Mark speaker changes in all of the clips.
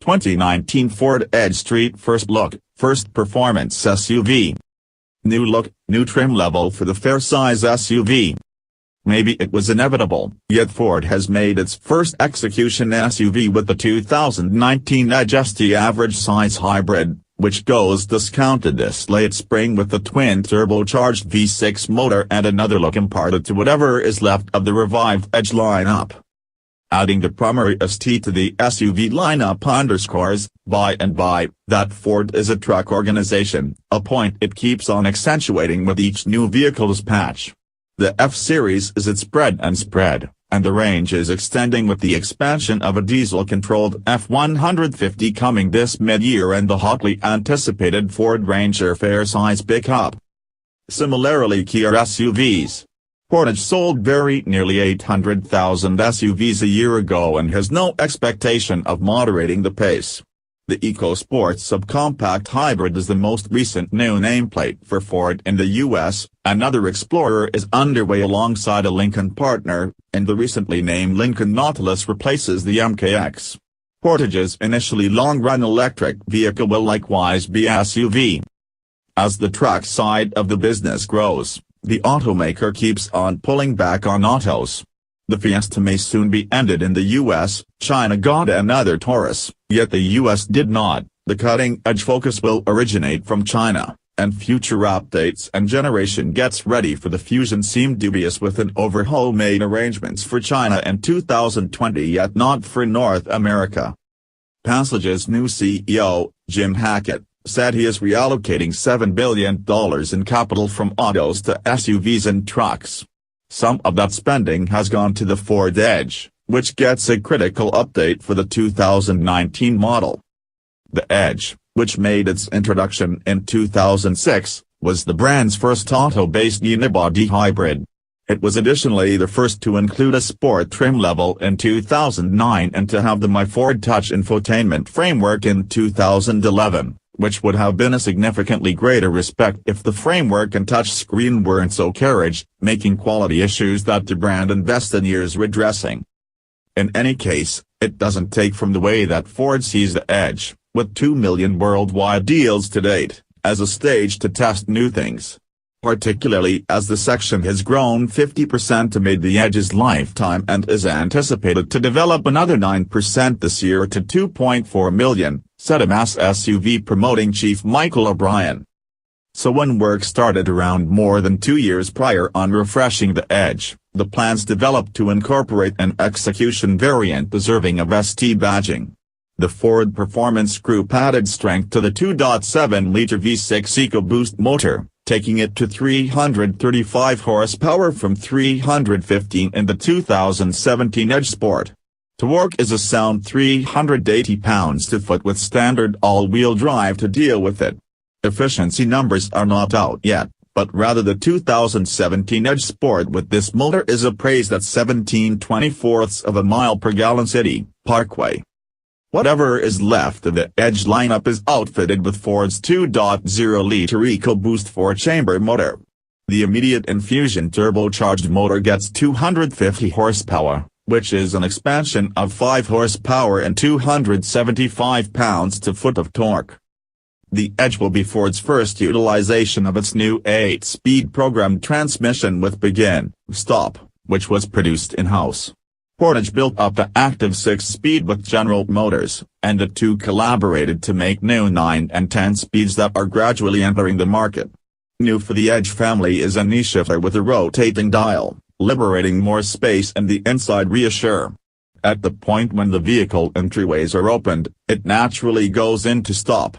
Speaker 1: 2019 Ford Edge Street First Look, First Performance SUV. New look, new trim level for the fair-size SUV. Maybe it was inevitable, yet Ford has made its first execution SUV with the 2019 Edge ST average-size hybrid, which goes discounted this late spring with the twin-turbocharged V6 motor and another look imparted to whatever is left of the revived Edge lineup. Adding the primary ST to the SUV lineup underscores, by and by, that Ford is a truck organization, a point it keeps on accentuating with each new vehicle's patch. The F-Series is its bread and spread, and the range is extending with the expansion of a diesel-controlled F-150 coming this mid-year and the hotly anticipated Ford Ranger fair-size pickup. Similarly, Kia SUVs. Portage sold very nearly 800,000 SUVs a year ago and has no expectation of moderating the pace. The EcoSport subcompact hybrid is the most recent new nameplate for Ford in the U.S., another Explorer is underway alongside a Lincoln partner, and the recently named Lincoln Nautilus replaces the MKX. Portage's initially long-run electric vehicle will likewise be SUV. As the truck side of the business grows, the automaker keeps on pulling back on autos. The Fiesta may soon be ended in the U.S., China got another Taurus, yet the U.S. did not. The cutting-edge Focus will originate from China, and future updates and generation gets ready for the Fusion seem dubious with an overhaul made arrangements for China in 2020 yet not for North America. Passage's new CEO, Jim Hackett, said he is reallocating $7 billion in capital from autos to SUVs and trucks. Some of that spending has gone to the Ford Edge, which gets a critical update for the 2019 model. The Edge, which made its introduction in 2006, was the brand's first auto-based unibody hybrid. It was additionally the first to include a sport trim level in 2009 and to have the MyFord Touch infotainment framework in 2011. Which would have been a significantly greater respect if the framework and touchscreen weren't so carriage-making quality issues that the brand invested years redressing. In any case, it doesn't take from the way that Ford sees the Edge, with 2 million worldwide deals to date, as a stage to test new things. Particularly as the section has grown 50% amid the Edge's lifetime and is anticipated to develop another 9% this year to 2.4 million. Said a mass SUV promoting chief Michael O'Brien. So when work started around more than 2 years prior on refreshing the Edge, the plans developed to incorporate an execution variant deserving of ST badging. The Ford Performance Group added strength to the 2.7-liter V6 EcoBoost motor, taking it to 335 horsepower from 315 in the 2017 Edge Sport. Torque is a sound 380 pounds-to-foot with standard all-wheel drive to deal with it. Efficiency numbers are not out yet, but rather the 2017 Edge Sport with this motor is appraised at 17/24 of a mile per gallon city, parkway. Whatever is left of the Edge lineup is outfitted with Ford's 2.0-liter EcoBoost 4-chamber motor. The immediate infusion turbocharged motor gets 250 horsepower, which is an expansion of 5 horsepower and 275 pounds-to-foot of torque. The Edge will be Ford's first utilization of its new 8-speed programmed transmission with Begin, Stop, which was produced in-house. Portage built up the active 6-speed with General Motors, and the two collaborated to make new 9 and 10 speeds that are gradually entering the market. New for the Edge family is an e-shifter with a rotating dial, liberating more space and the inside reassure. At the point when the vehicle entryways are opened, it naturally goes into stop.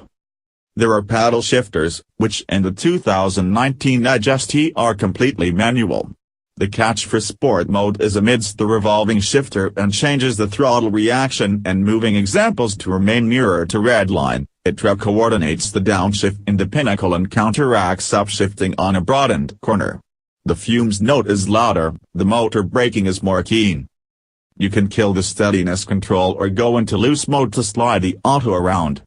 Speaker 1: There are paddle shifters, which in the 2019 Edge ST are completely manual. The catch for sport mode is amidst the revolving shifter and changes the throttle reaction and moving examples to remain nearer to redline. It coordinates the downshift in the pinnacle and counteracts upshifting on a broadened corner. The fumes note is louder, the motor braking is more keen. You can kill the steadiness control or go into loose mode to slide the auto around.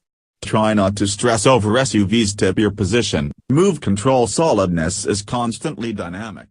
Speaker 1: Try not to stress over SUV's tip your position, move control solidness is constantly dynamic.